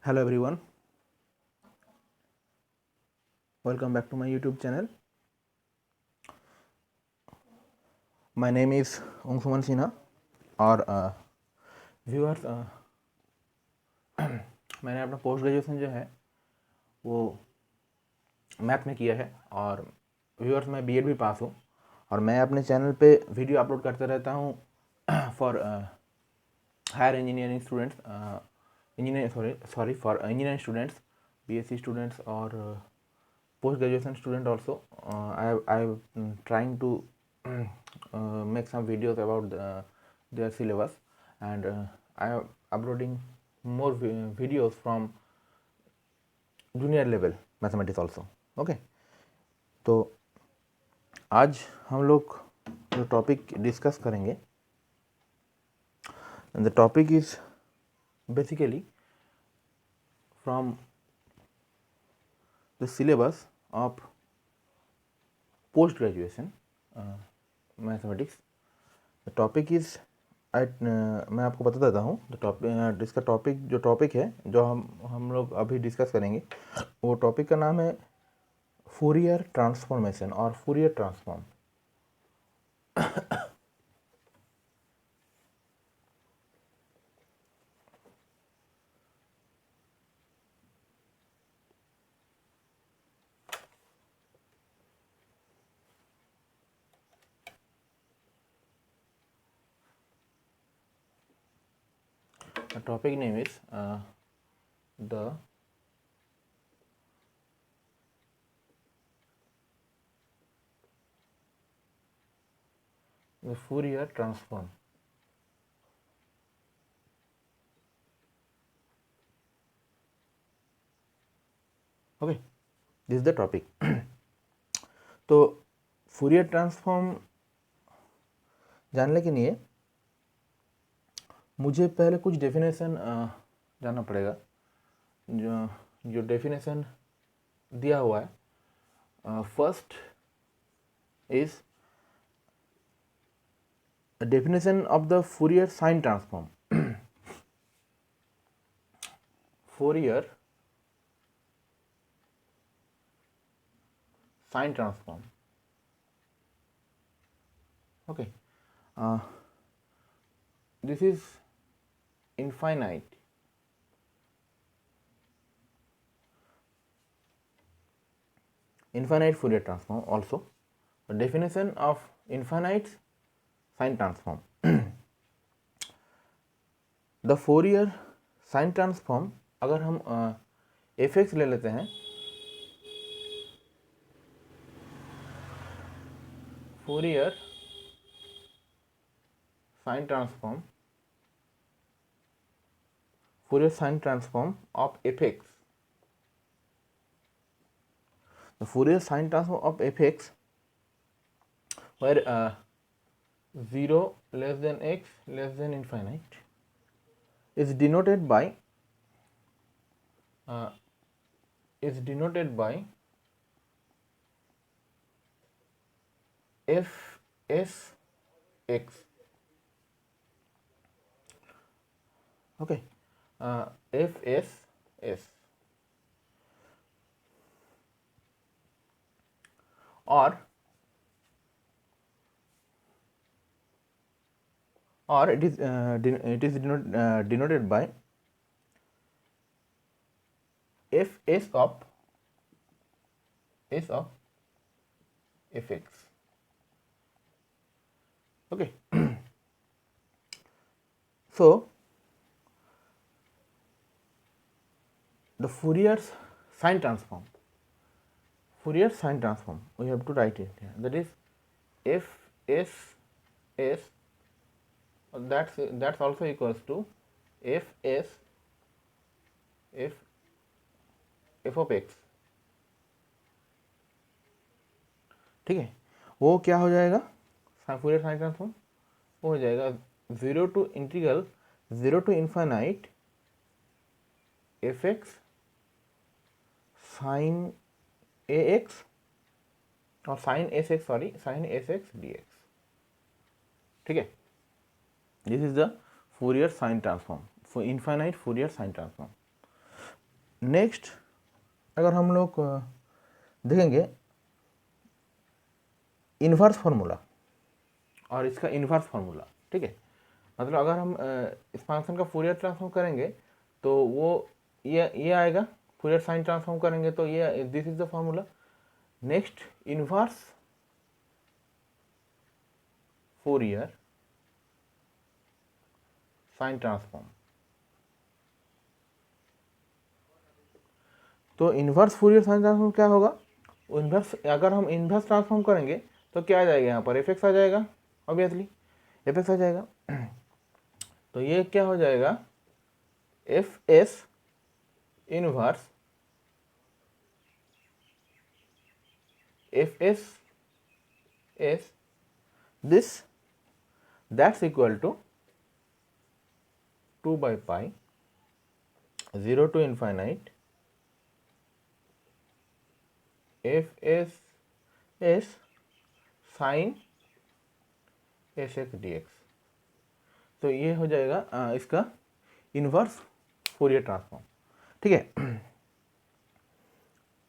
Hello everyone, welcome back to my YouTube channel. My name is Ongsuman Sinha और viewers मैंने अपना post graduation जो है वो मैथ में किया है और व्यूअर्स मैं बीएड भी पास हूँ और मैं अपने चैनल पे वीडियो अपलोड करते रहता हूँ for higher engineering students for engineering students BSc students और post graduation student also. I trying to make some videos about their syllabus, and I am uploading more videos from junior level mathematics also. Okay, तो आज हम लोग जो topic discuss करेंगे, the topic is basically from the syllabus of post graduation mathematics. The topic is मैं आपको बता देता हूँ द टॉपिक इसका जो टॉपिक है जो हम लोग अभी डिस्कस करेंगे, वो टॉपिक का नाम है फूरियर ट्रांसफॉर्मेशन और Fourier transform. The topic name is the Fourier transform. Okay, this is the topic. तो फूरियर ट्रांसफॉर्म जानने के लिए मुझे पहले कुछ डेफिनेशन जानना पड़ेगा. जो डेफिनेशन दिया हुआ है, first is definition of the Fourier sine transform. Fourier sine transform. Okay, this is infinite Fourier transform. Also, the definition of infinite sine transform. The Fourier sine transform, अगर हम fx ले लेते हैं, Fourier sine transform of fx. The Fourier sine transform of fx where 0 less than x less than infinite is denoted by fsx. Okay, fss or it is denoted by fs of fx. Okay, so the Fourier sine transform, we have to write it here, that is fss, that's also equals to f of x. ठीक है, वो क्या हो जाएगा Fourier sine transform? वो हो जाएगा 0 to integral 0 to infinite fx sine ax और साइन sx dx. ठीक है, this is the Fourier sine transform, infinite Fourier sine transform. Next अगर हम लोग देखेंगे इन्वर्स फार्मूला और इसका इन्वर्स फार्मूला, ठीक है, मतलब अगर हम इस फंक्शन का फूरियर ट्रांसफॉर्म करेंगे तो वो ये आएगा, फूरियर साइन ट्रांसफॉर्म करेंगे तो ये this is the formula. Next inverse Fourier sine transform, तो इन्वर्स फूरियर साइन ट्रांसफॉर्म क्या होगा, इन्वर्स अगर हम इन्वर्स ट्रांसफॉर्म करेंगे तो क्या आ जाएगा, यहाँ पर एफ एक्स आ जाएगा, ऑब्वियसली एफ एक्स आ जाएगा। तो ये क्या हो जाएगा, F S inverse F S S this that's equal to 2 by pi 0 to infinite F S sine S X D X. तो ये हो जाएगा इसका इन्वर्स फूरियर ट्रांसफॉर्म, ठीक है,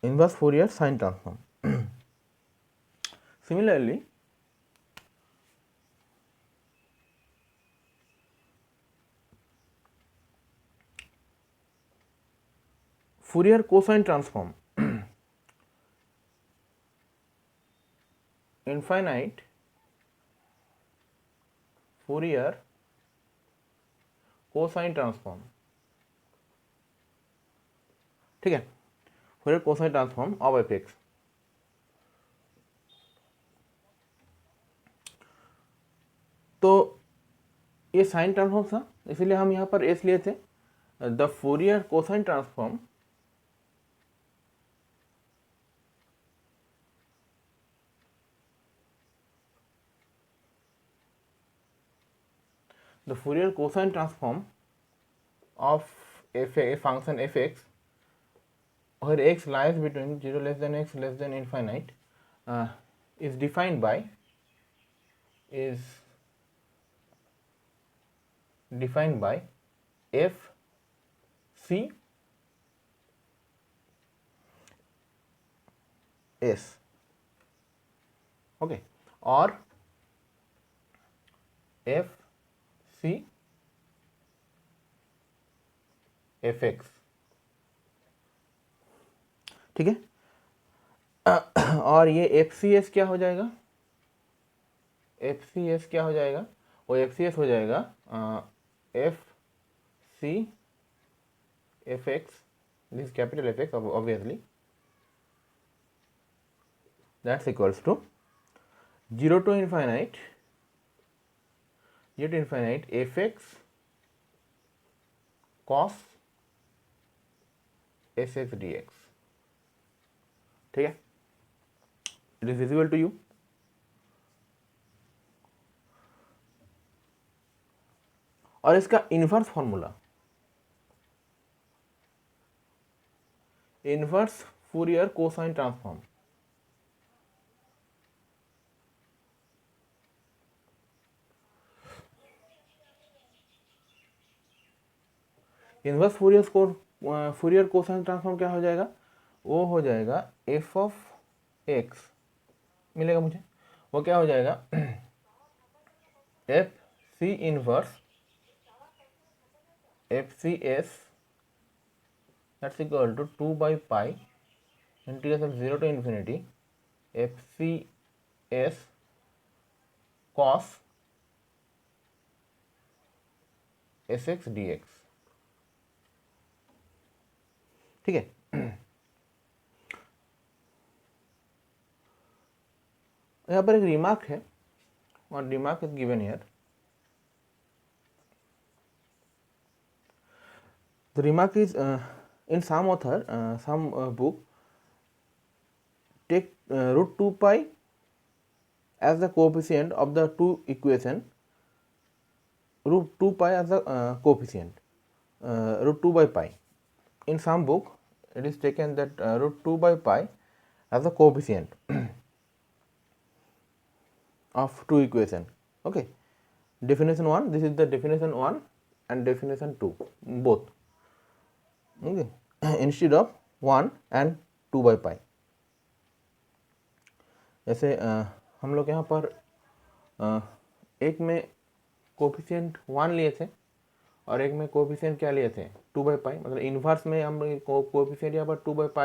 inverse Fourier sine transform. Similarly Fourier cosine transform, infinite Fourier cosine transform, ठीक है, Fourier cosine transform of F X. तो ये साइन ट्रांसफॉर्म था, इसीलिए हम यहाँ पर एस लिए थे। The Fourier cosine transform the Fourier cosine transform of a function f(x) where x lies between 0 less than x less than infinite is defined by f c s, okay, or f c F x, ठीक है। और ये F C S क्या हो जाएगा, F C S क्या हो जाएगा, वो एफ सी एस हो जाएगा F C F X, this capital F X obviously, that's equals to 0 to infinite F X cos S X D X, ठीक है, it is visible to you. और इसका inverse formula, inverse Fourier cosine transform, inverse Fourier cosine transform क्या हो जाएगा, वो हो जाएगा एफ ऑफ एक्स मिलेगा मुझे, वो क्या हो जाएगा F C inverse F C S that's equal to 2 by pi integration 0 to infinity F C S cos S X D X, ठीक है। यहाँ पर एक रिमार्क है और remark is given here. The remark is in some author, some book take root 2 pi as the coefficient of the two equation, root 2 pi as the coefficient, root 2 by pi. In some book it is taken that root 2 by pi as the coefficient of two equation, okay, definition 1, this is the definition 1 and definition 2 both, okay। Instead of 1 and 2/π। जैसे हम लोग यहाँ पर एक में coefficient 1 लिए थे और एक में कोफिशिएंट क्या लिए थे 2/π, मतलब इन्वर्स में हम कोफिशिएंट यहाँ पर 2/π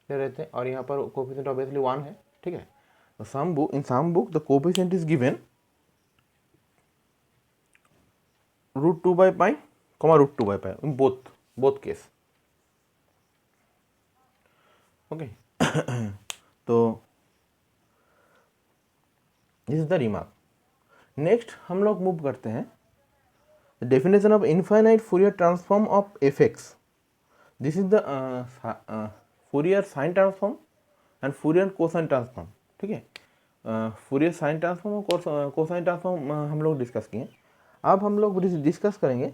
ले रहे थे और यहाँ पर कोफिशिएंट ऑब्वियसली 1 है, ठीक है। तो in some book the coefficient is given √2/π, √2/π in both case, okay। तो this is the remark. Next हम लोग मूव करते हैं definition of infinite Fourier transform of f). This is the Fourier sine transform and Fourier cosine transform, ठीक है। Fourier sine transform और cosine transform हम लोग डिस्कस किए। अब हम लोग डिस्कस करेंगे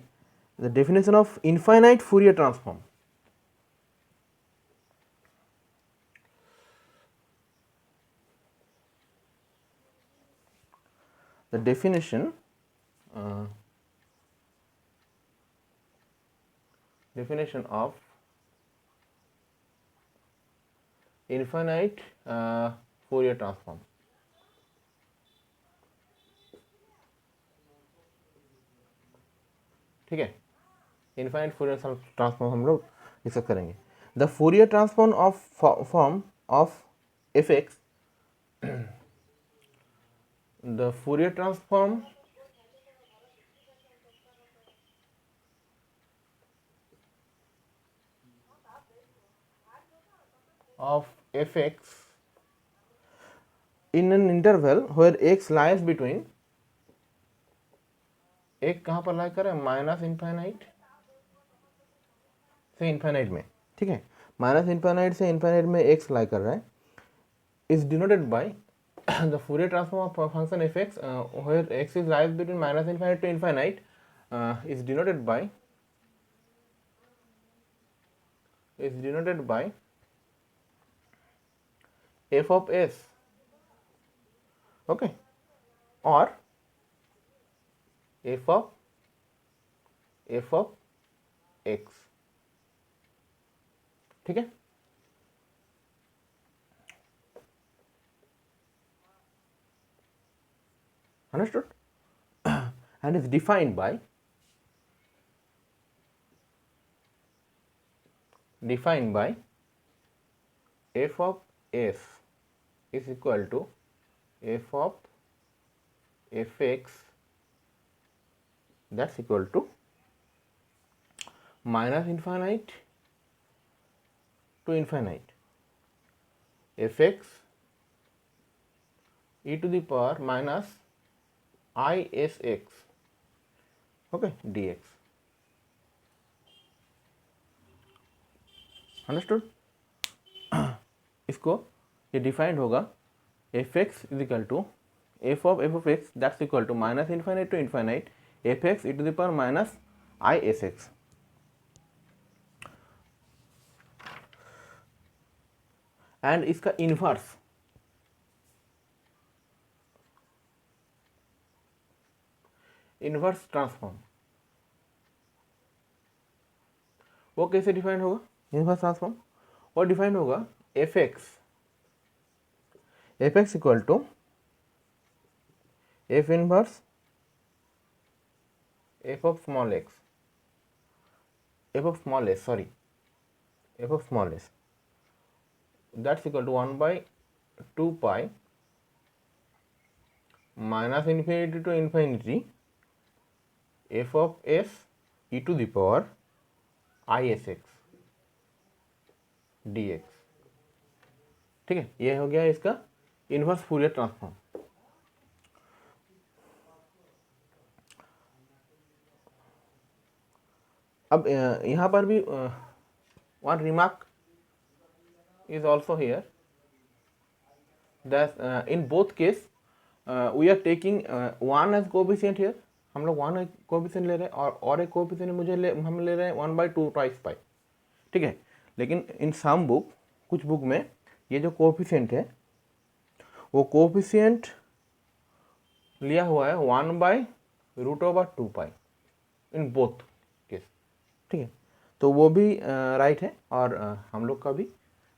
the definition of infinite Fourier transform. The definition of infinite Fourier transform। ठीक है, इनफाइनाइट फूरियर ट्रांसफॉर्म हम लोग डिस्कस करेंगे। The Fourier transform of form of f(x), the Fourier transform of f(x) in an interval where x lies between, एक कहाँ पर लाई कर रहा है माइनस इनफाइनाइट से इनफाइनाइट में, ठीक है। माइनस इनफाइनाइट से इनफाइनाइट में x लाई कर रहा है, is denoted by the Fourier transform of function f(x) where x is lies between minus infinite to infinite is denoted by f of s, okay, or f of x, ठीक है। Understood? And is defined by f of s is equal to f of f(x), that's equal to minus infinite to infinite f(x) e to the power minus isx, okay, dx। Understood? इसको ये defined होगा f(x) is equal to f of x, that's equal to minus infinite to infinite f(x) e to the power minus isx। And इसका inverse transform वो कैसे defined होगा? Inverse transform वो defined होगा f(x) equal to f इनवर्स f of small s, that's equal to 1/2π minus infinity to infinity f of s e to the power isx dx, ठीक है। ये हो गया इसका इनवर्स फूरियर ट्रांसफॉर्म। अब यहाँ पर भी one remark is also here that in both case we are taking one as coefficient here, हम लोग वन कोएफिशिएंट ले रहे हैं और एक कोएफिशिएंट हम ले रहे हैं 1/2 twice पाई, ठीक है। लेकिन इन सम बुक, कुछ बुक में ये जो कोएफिशिएंट है वो कोएफिशिएंट लिया हुआ है 1/√2 पाई इन बोथ केस, ठीक है। तो वो भी राइट है और हम लोग का भी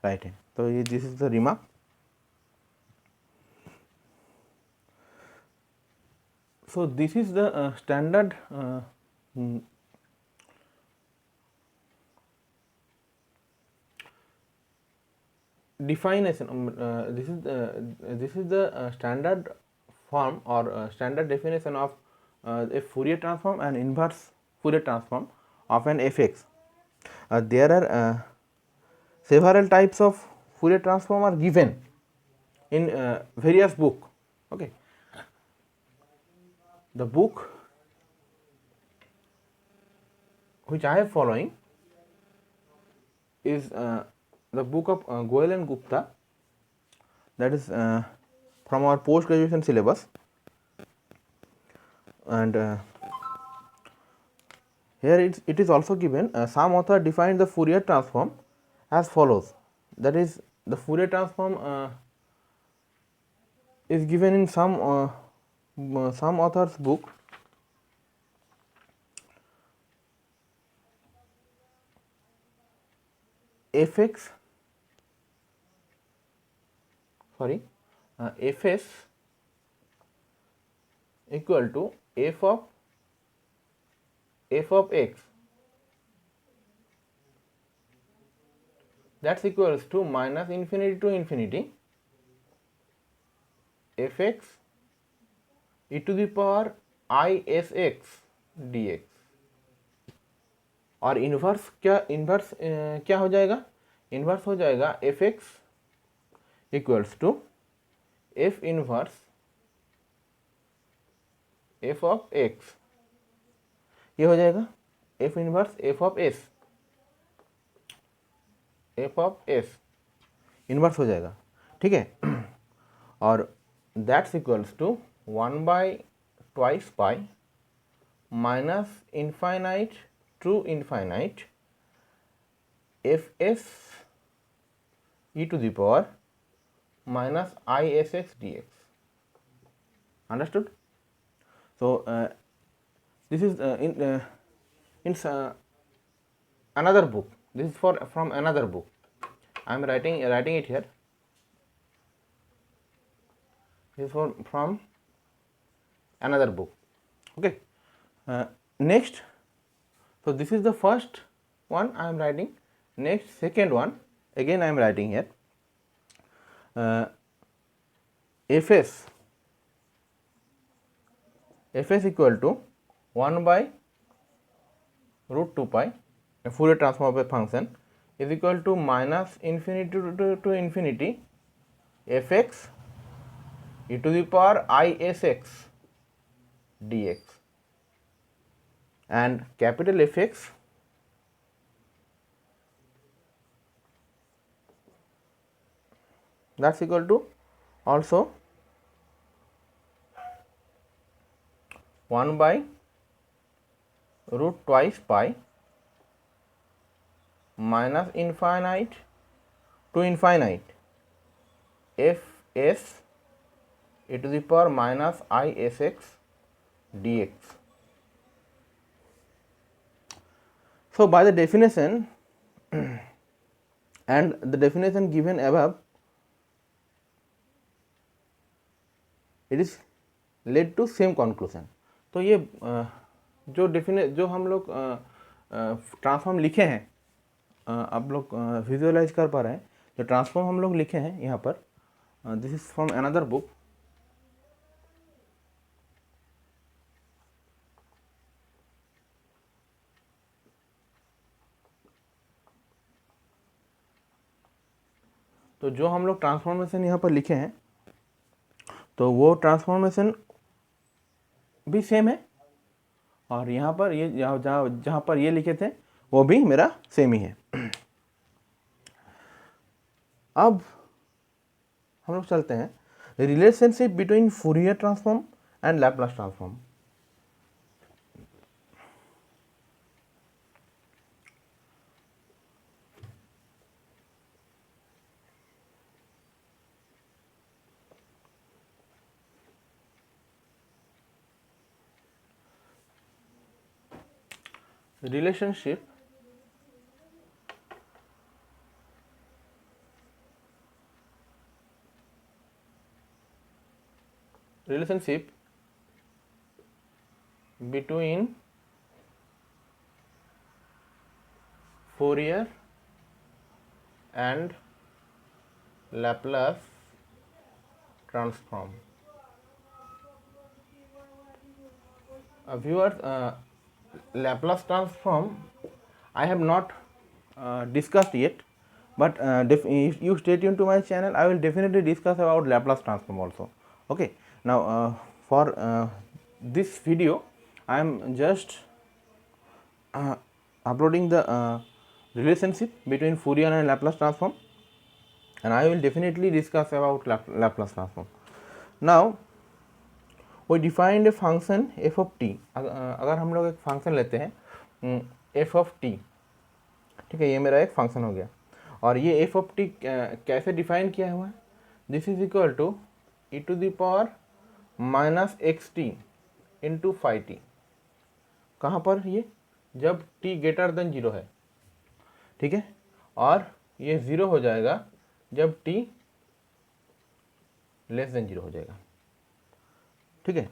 राइट है। तो ये this is the remark. So this is the standard definition. This is the standard form or standard definition of a Fourier transform and inverse Fourier transform of an fx. There are several types of Fourier transform are given in various book. Okay, the book which I am following is the book of Goel and Gupta, that is from our post graduation syllabus, and here it is also given some author defined the Fourier transform as follows, that is the Fourier transform is given in some author's book. Fs equal to f of x, that's equals to minus infinity to infinity fx e to the power isx dx, और inverse क्या हो जाएगा, inverse हो जाएगा fx equals to f इनवर्स f of x, ये हो जाएगा f इनवर्स f of s, f of s inverse हो जाएगा, ठीक है। और that's equals to 1/2 pi minus infinite to infinite F S E to the power minus isx dx. Understood? So this is in another book. This is from another book. I am writing it here. This is from another book. Okay. Next, so this is the first one I am writing. Next, second one again I am writing here. Fs equal to 1/√2 pi, a Fourier transform of a function, is equal to minus infinity to infinity fx e to the power isx dx, and capital Fx that's equal to also 1/√2 pi minus infinite to infinite fs e to the power minus isx dx. So by the definition and the definition given above, it is led to same conclusion. तो ये जो हम लोग transform लिखे हैं, आप लोग visualise कर पा रहे हैं, जो ट्रांसफॉर्म हम लोग लिखे हैं यहाँ पर, this is from another book. तो जो हम लोग ट्रांसफॉर्मेशन यहाँ पर लिखे हैं, तो वो ट्रांसफॉर्मेशन भी सेम है, और यहाँ पर ये जहाँ पर ये लिखे थे वो भी मेरा सेम ही है. अब हम लोग चलते हैं relationship between Fourier transform and Laplace transform. relationship relationship between Fourier and Laplace transform. Viewers, Laplace transform I have not discussed yet, but if you stay tuned to my channel, I will definitely discuss about Laplace transform also. Okay, now for this video I am just uploading the relationship between Fourier and Laplace transform, and I will definitely discuss about Laplace transform. Now we defined a function f of t. अगर हम लोग एक function लेते हैं f of t, ठीक है, ये मेरा एक फंक्शन हो गया, और ये f of t कैसे डिफाइन किया हुआ है, this is equal to e to the power minus x T into five T. कहाँ पर ये, जब t ग्रेटर देन जीरो है, ठीक है, और ये ज़ीरो हो जाएगा जब t लेस देन जीरो हो जाएगा, ठीक है.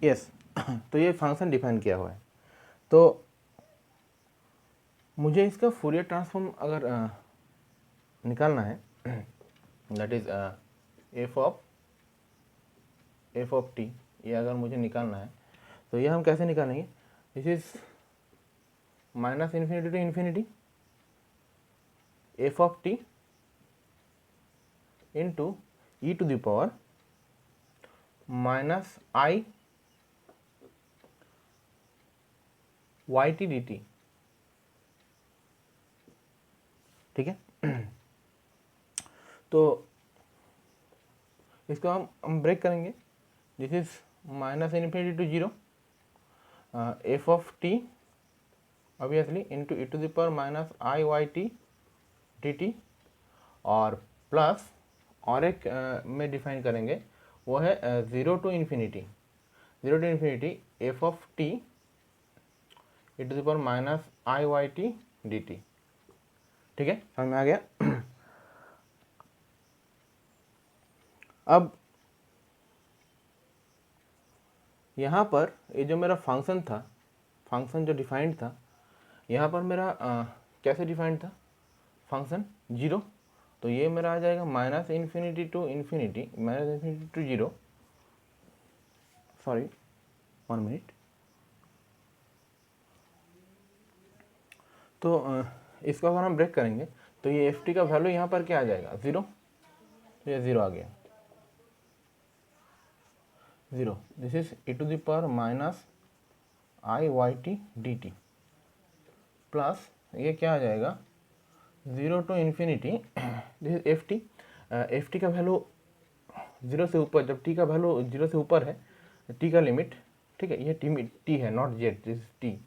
यस तो ये फंक्शन डिफाइन किया हुआ है. तो मुझे इसका फूरियर ट्रांसफॉर्म अगर निकालना है, that is F of T, ये अगर मुझे निकालना है तो ये हम कैसे निकालेंगे, this is minus infinity to infinity F of T into E to the power minus I Y T D T, ठीक है. तो इसको हम ब्रेक करेंगे, this is minus infinity to zero F of T obviously into E to the power minus I Y T D T, और plus और एक में डिफाइन करेंगे, वो है zero to infinity F of T E to the power minus I Y T D T, ठीक है, समझ में आ गया. अब यहाँ पर ये जो मेरा फंक्शन था, फंक्शन जो डिफाइंड था, यहाँ पर मेरा कैसे डिफाइंड था फंक्शन, जीरो, तो ये मेरा आ जाएगा minus infinity to zero, sorry 1 minute. तो इसको अगर हम ब्रेक करेंगे तो ये एफ टी का वैल्यू यहाँ पर क्या आ जाएगा, ज़ीरो, तो ये ज़ीरो आ गया, zero, this is E to the power minus I Y T D T, plus ये क्या आ जाएगा, zero to infinity, this is F T का वैल्यू ज़ीरो से ऊपर, जब टी का वैल्यू ज़ीरो से ऊपर है, टी का लिमिट, ठीक है, ये टी है, not z, this is t,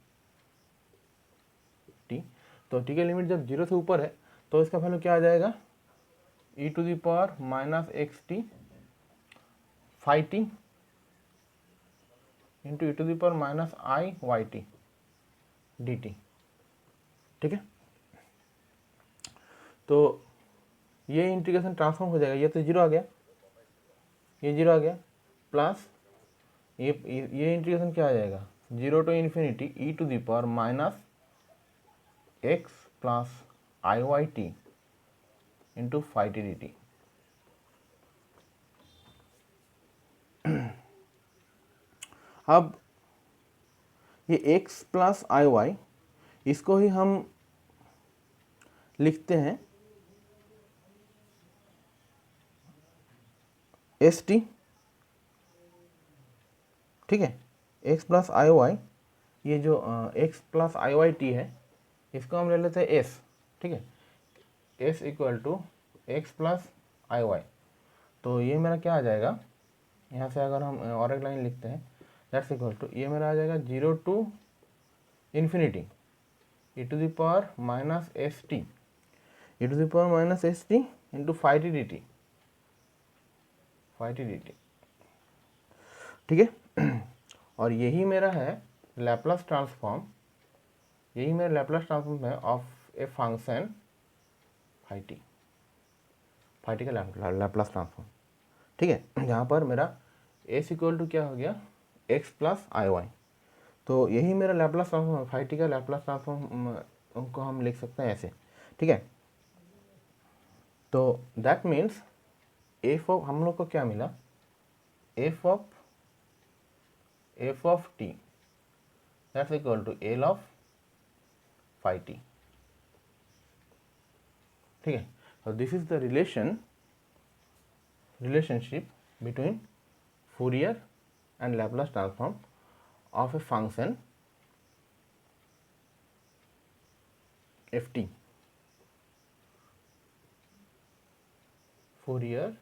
तो टी का लिमिट जब जीरो से ऊपर है तो इसका वैल्यू क्या आ जाएगा, e to the power minus x t five t into E to the power minus I Y T D T, ठीक है. तो ये इंटीग्रेशन ट्रांसफॉर्म हो जाएगा, ये तो जीरो आ गया, ये जीरो आ गया, प्लस ये इंटीग्रेशन क्या आ जाएगा, zero to infinity E to the power minus X plus I Y T into five T D T. अब ये x प्लस आई वाई, इसको ही हम लिखते हैं एस टी, ठीक है, x प्लस आई वाई, ये जो x plus I Y T है, इसको हम ले लेते हैं s, ठीक है, s equal to X plus I Y. तो ये मेरा क्या आ जाएगा, यहाँ से अगर हम और एक लाइन लिखते हैं, दैट्स इक्वल टू, ये मेरा आ जाएगा zero to infinity E to the power minus S T into five T D T, ठीक है। और यही मेरा है लैप्लास ट्रांसफॉर्म, यही मेरा लैप्लास ट्रांसफॉर्म है of a function phi T का लैप्लास ट्रांसफॉर्म, ठीक है। जहाँ पर मेरा एस इक्वल टू क्या हो गया, एक्स प्लस आई वाई। तो यही मेरा लैप्लास ट्रांसफॉर्म, फाई टी का लैप्लास ट्रांसफॉर्म को हम लिख सकते हैं ऐसे, ठीक है। तो दैट मीन्स एफ ऑफ, हम लोग को क्या मिला, F of T that's equal to L of phi T, ठीक है। So this is the relationship between Fourier and Laplace transform of a function ft. Fourier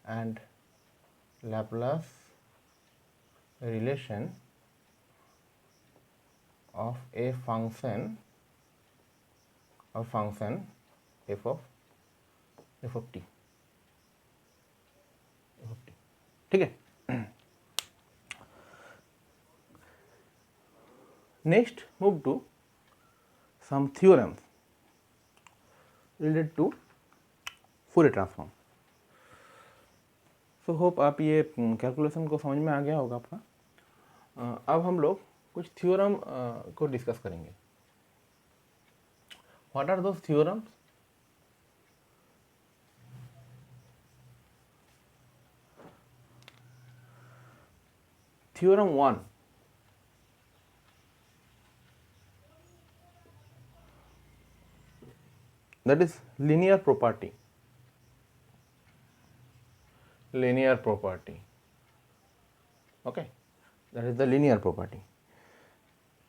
and Laplace relation of a function f of t, ठीक है। Next move to some theorems related to Fourier transform. So hope आप ये calculation को समझ में आ गया होगा आपका। अब हम लोग कुछ थ्योरम को डिस्कस करेंगे। What are those theorems? Theorem 1, that is linear property. Okay, that is the linear property.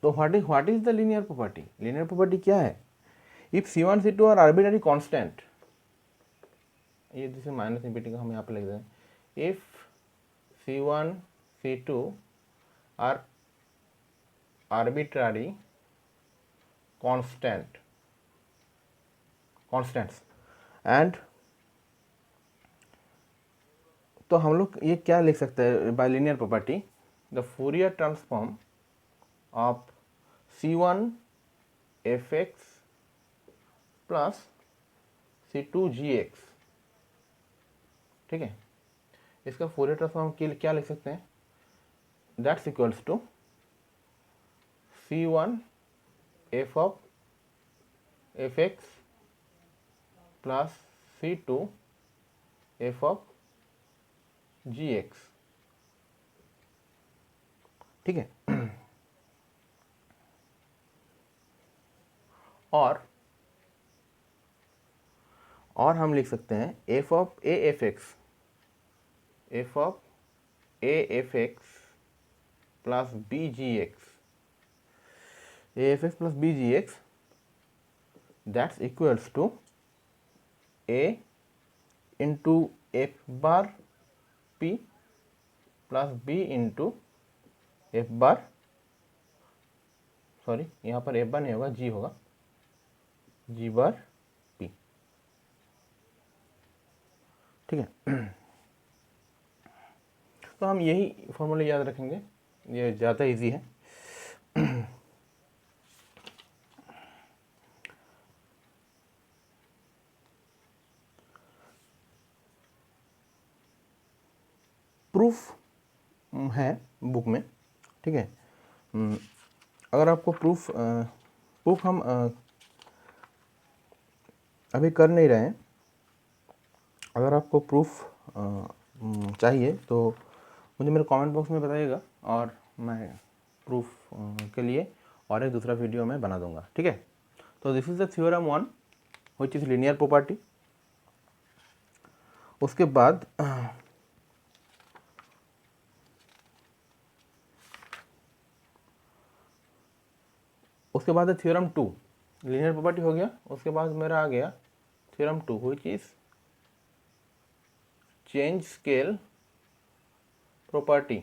So what is the linear property? Linear property क्या है? If C1 C2 are arbitrary constant, ये जिसे minus infinity का हम यहाँ पे लिख दें, if C1 C2 are arbitrary constants and, तो हम लोग ये क्या लिख सकते हैं by linear property, the Fourier transform of C1 fx plus C2 gx, ठीक है। इसका फूरियर ट्रांसफॉर्म के लिए क्या लिख सकते हैं, that's equals to C1 f of fx plus C2 f of gx, ठीक है। और हम लिख सकते हैं f of a f x plus b g x, a f x plus b g x, that's equals to a into f bar p plus b into f bar, sorry यहाँ पर f बार नहीं होगा, g होगा, g बार p, ठीक है। तो हम यही फॉर्मूला याद रखेंगे, ये ज़्यादा इजी है। प्रूफ है बुक में, ठीक है। अगर आपको प्रूफ हम अभी कर नहीं रहे हैं, अगर आपको प्रूफ चाहिए तो मुझे मेरे कमेंट बॉक्स में बताइएगा और मैं प्रूफ के लिए और एक दूसरा वीडियो मैं बना दूंगा, ठीक है। तो this is the theorem 1 which is linear property. उसके बाद थ्योरम 2 लीनियर प्रॉपर्टी हो गया। उसके बाद मेरा आ गया theorem 2 which is change scale property,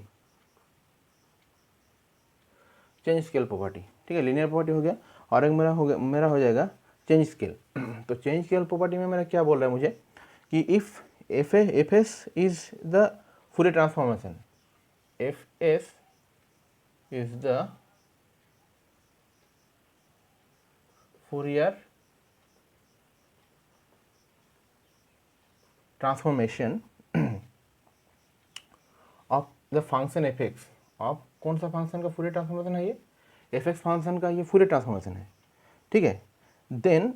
ठीक है। लीनियर प्रॉपर्टी हो गया और एक मेरा हो जाएगा चेंज स्केल। तो चेंज स्केल प्रॉपर्टी में मेरा क्या बोल रहा है मुझे कि if F S is the Fourier transformation, fs is the Fourier transformation of the function fx। अब कौन सा फंक्शन का फूरियर ट्रांसफॉर्मेशन है ये? fx फंक्शन का ये फूरियर ट्रांसफॉर्मेशन है, ठीक है। देन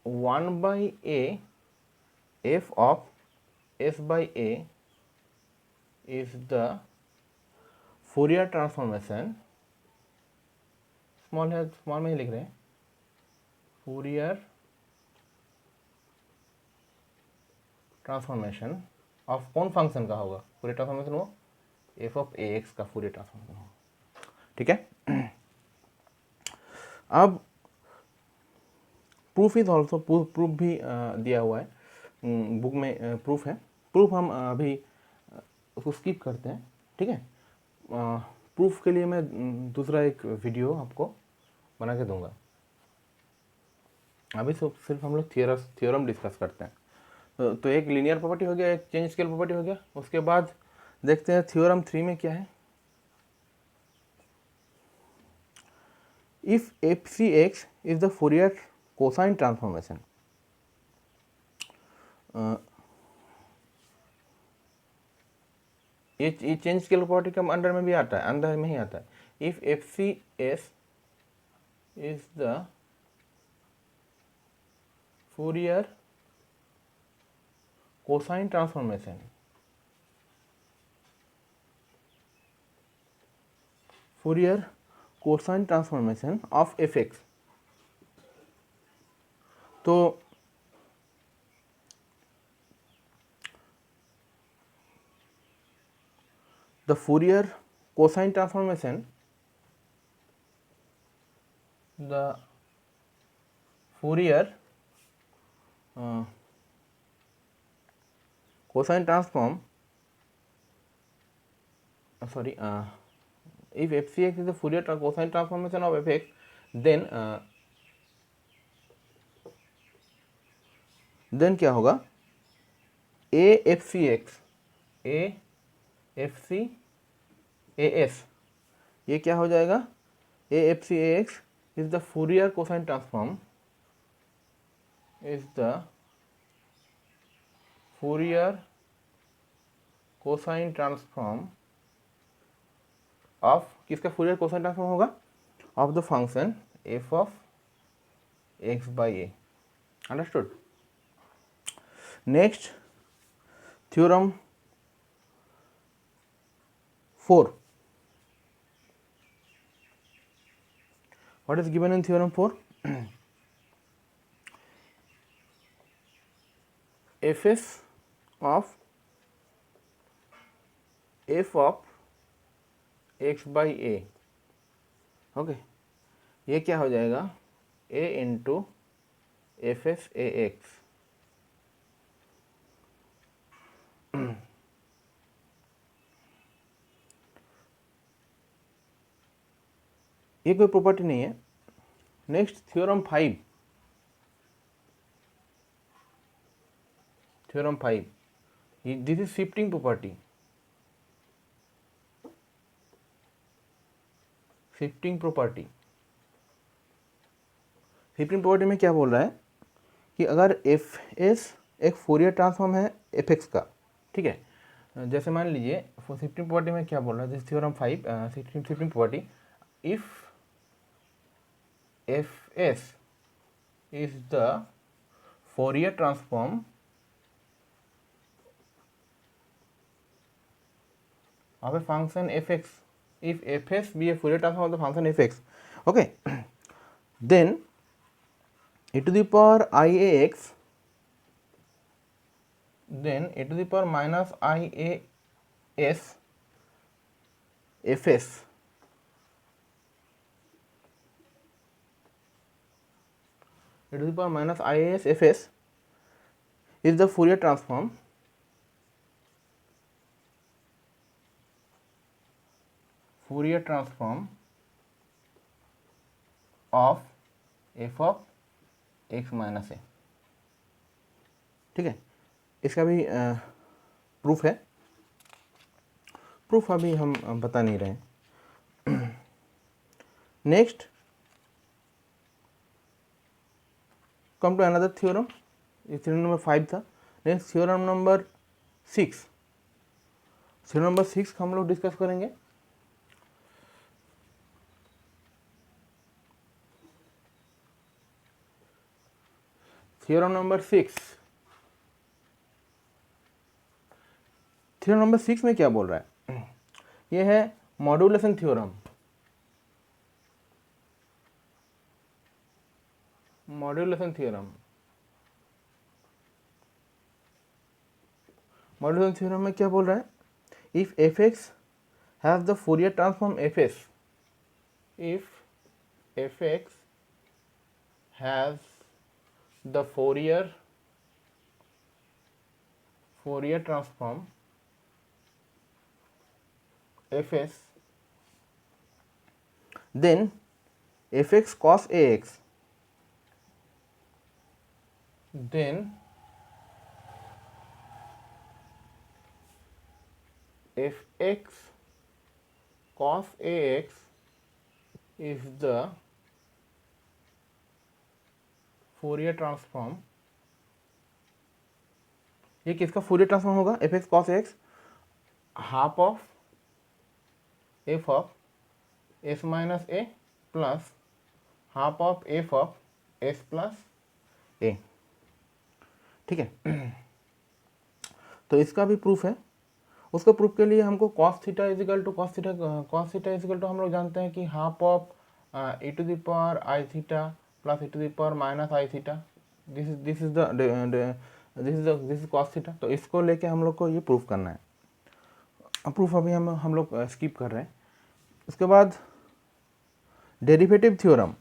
1/a f of s/a is the Fourier transformation, small है, स्मॉल में ही लिख रहे हैं, Fourier ट्रांसफॉर्मेशन ऑफ कौन फंक्शन का होगा फूरियर ट्रांसफॉर्मेशन? वो f ऑफ ax का फूरियर ट्रांसफॉर्मेशन होगा, ठीक है। अब प्रूफ इज ऑल्सो, प्रूफ भी दिया हुआ है बुक में, प्रूफ है। प्रूफ हम अभी उसको स्किप करते हैं, ठीक है। प्रूफ के लिए मैं दूसरा एक वीडियो आपको बना के दूंगा। अभी सिर्फ हम लोग थ्योरम डिस्कस करते हैं। तो एक लीनियर प्रॉपर्टी हो गया, एक चेंज स्केल प्रॉपर्टी हो गया। उसके बाद देखते हैं थ्योरम 3 में क्या है। If F C X is the Fourier cosine transformation, ये चेंज स्केल प्रॉपर्टी के अंडर में भी आता है, अंदर में ही आता है। If F C S is the Fourier cosine transformation, Fourier cosine transformation of F X, तो the Fourier cosine transformation, the Fourier cosine transform, sorry, if fcx is the Fourier cosine transformation of fx, then क्या होगा? a f c x, a F C A S, ये क्या हो जाएगा? A F C A X is the Fourier cosine transform, is the Fourier cosine transform of, किसका Fourier cosine transform होगा? Of the function F of X by A. Understood? Next theorem 4. What is given in theorem 4? fs of f of x by a, okay, ये क्या हो जाएगा? a into F S A x. ये कोई property नहीं है। Next theorem 5, theorem 5, this is shifting property. Shifting property, shifting property में क्या बोल रहा है कि अगर एफ एस एक फूरियर ट्रांसफॉर्म है एफ एक्स का, ठीक है। जैसे मान लीजिए शिफ्टिंग प्रॉपर्टी में क्या बोल रहा है, this theorem 5 shifting property, if fs is the Fourier transform of a function fx, if fs be a Fourier transform of the function fx, okay, then e to the power iax, then e to the power minus ias fs e to the power minus ias fs is the Fourier transform of f of x minus a, ठीक है। इसका भी proof है, proof अभी हम बता नहीं रहे हैं। Next come to another theorem, ये थ्योरम नंबर 5 था। नेक्स्ट थ्योरम नंबर 6, थ्योरम नंबर 6 हम लोग डिस्कस करेंगे। थ्योरम नंबर 6, थ्योरम नंबर 6 में क्या बोल रहा है, ये है modulation theorem. Modulation theorem, modulation theorem में क्या बोल रहा है, if F x has the Fourier transform F S, if F x has the Fourier transform F S, then fx cos ax, then fx cos ax is the Fourier transform. ये किसका Fourier transform होगा, fx cos ax, half of f of s minus a plus half of f of s plus a। ठीक है, तो इसका भी proof है। उसका प्रूफ के लिए हमको cos theta equal to cos theta equal to हम लोग जानते हैं कि half of e to the power i theta plus e to the power minus i theta, this is cos theta. तो इसको लेके हम लोग को ये प्रूफ करना है। प्रूफ अभी हम लोग स्किप कर रहे हैं। उसके बाद डेरिवेटिव थ्योरम,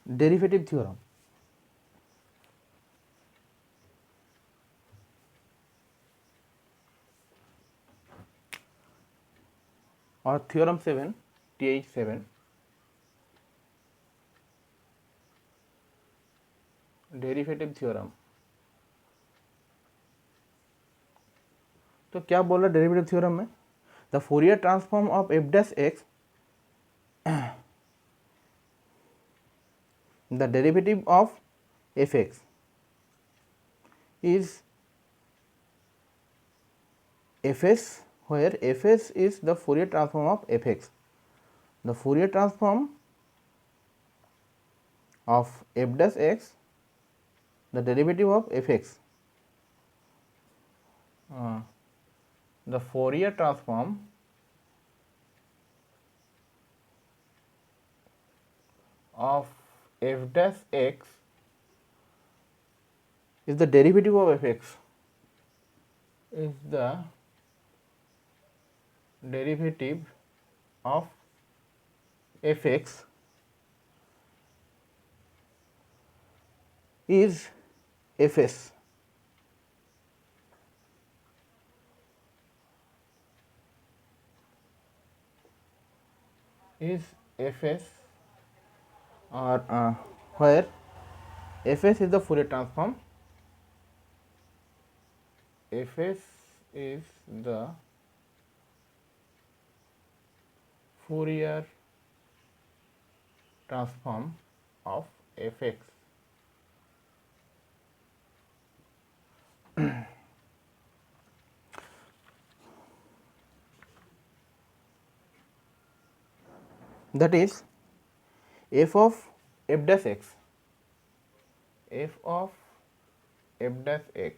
डेरिवेटिव थ्योरम और थ्योरम 7 TH7, डेरिवेटिव थ्योरम। तो क्या बोल रहा है डेरिवेटिव थ्योरम में, the Fourier transform of F dash x, the derivative of F x is fs, where fs is the Fourier transform of fx. The Fourier transform of f dash x, the derivative of fx, the Fourier transform of f dash x is the derivative of fx, is the derivative of fx is fs, is fs, or where fs is the Fourier transform, fs is the Fourier transform of fx. That is f of f dash x, f of f dash x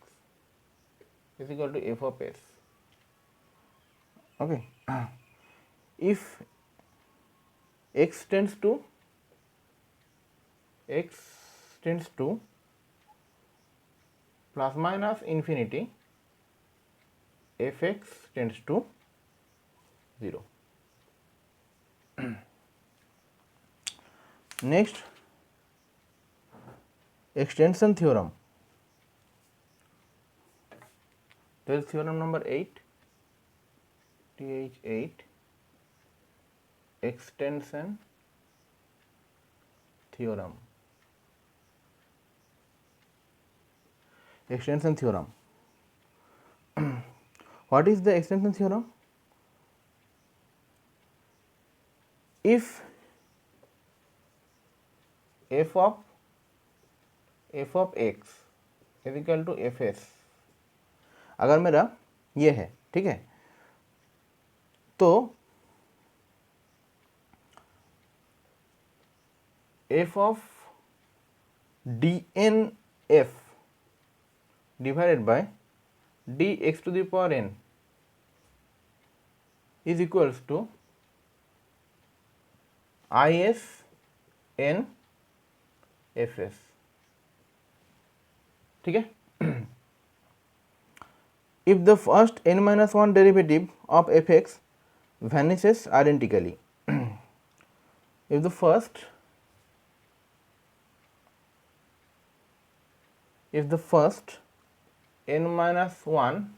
is equal to f of s. Okay, if x tends to plus minus infinity, fx tends to 0. Next, extension theorem. There is theorem number 8, TH8, extension theorem. extension theorem. What is the extension theorem? If f of x is equal to fs, अगर मेरा ये है, ठीक है, तो f of dnf divided by dx to the power n is equals to is n fs, ठीक है. If the first n minus 1 derivative of fx vanishes identically, if the first n minus 1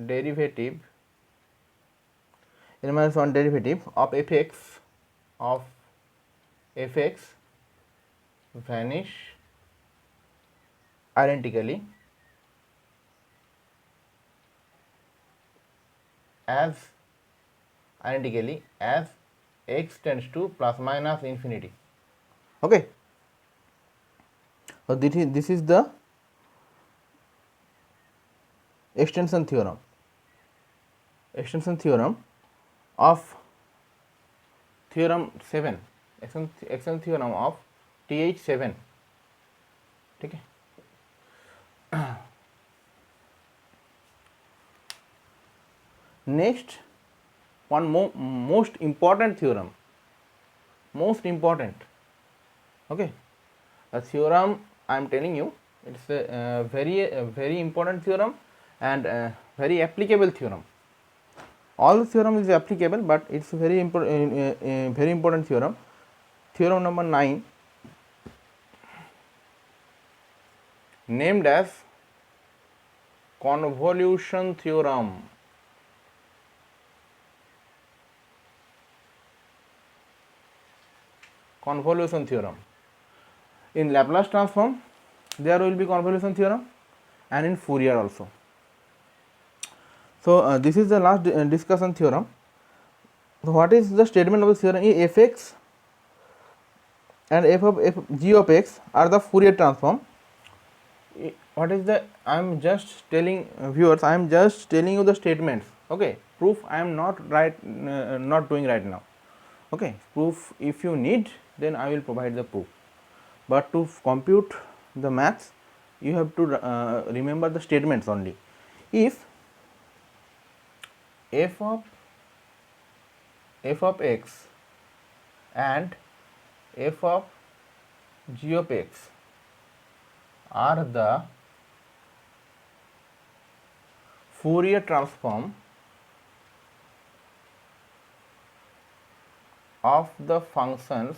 derivative of fx vanish identically as x tends to plus minus infinity. Okay, so this is the extension theorem of theorem 7, extension theorem of TH7, ठीक है. Next, one most important theorem, okay, a theorem I am telling you, it's a very important theorem and very applicable theorem. All the theorem is applicable, but it's very important theorem. Theorem number 9, named as convolution theorem. Convolution theorem. In Laplace transform there will be convolution theorem, and in Fourier also. So this is the last discussion theorem. So what is the statement of the theorem? Fx and g of x are the Fourier transform. What is the, I am just telling viewers, I am just telling you the statements. Okay, proof I am not doing right now. Okay, proof if you need, then I will provide the proof, but to compute the maths you have to remember the statements only. If f of x and f of g of x are the Fourier transform of the functions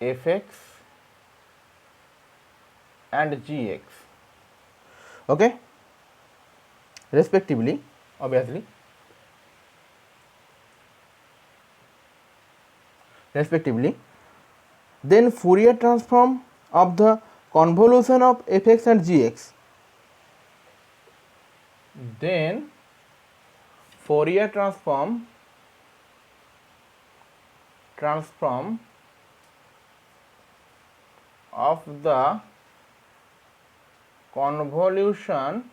fx and gx, okay, respectively, obviously, then Fourier transform of the convolution of fx and gx, then Fourier transform of the convolution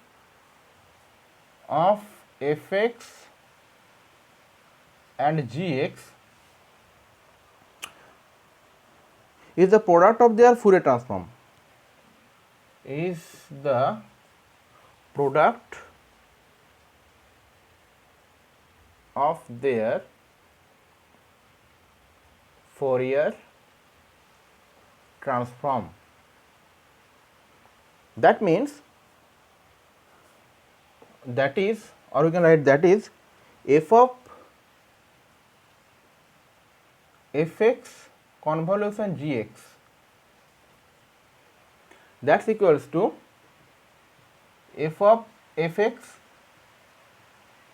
of fx and gx is the product of their Fourier transform, is the product of their Fourier transform. That means, that is, or we can write that is f of fx convolution gx, that's equals to f of fx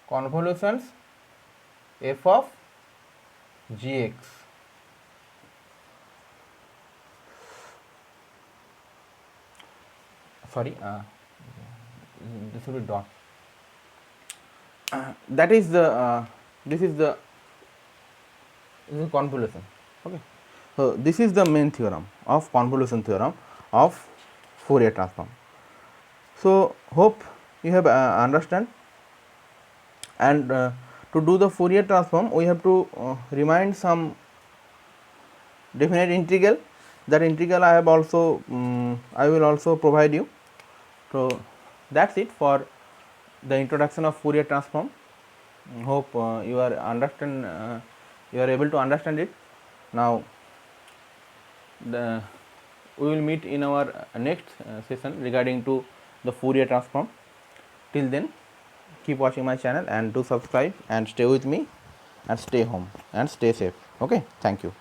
convolutions f of gx. sorry, this will be dot. That is the this is the convolution. Okay, so this is the main theorem of convolution theorem of Fourier transform. So hope you have understand. And to do the Fourier transform, we have to remind some definite integral. That integral I have also I will also provide you. So that's it for the introduction of Fourier transform. Hope you are able to understand it. Now we will meet in our next session regarding to the Fourier transform. Till then, keep watching my channel and do subscribe and stay with me and stay home and stay safe. Okay, thank you.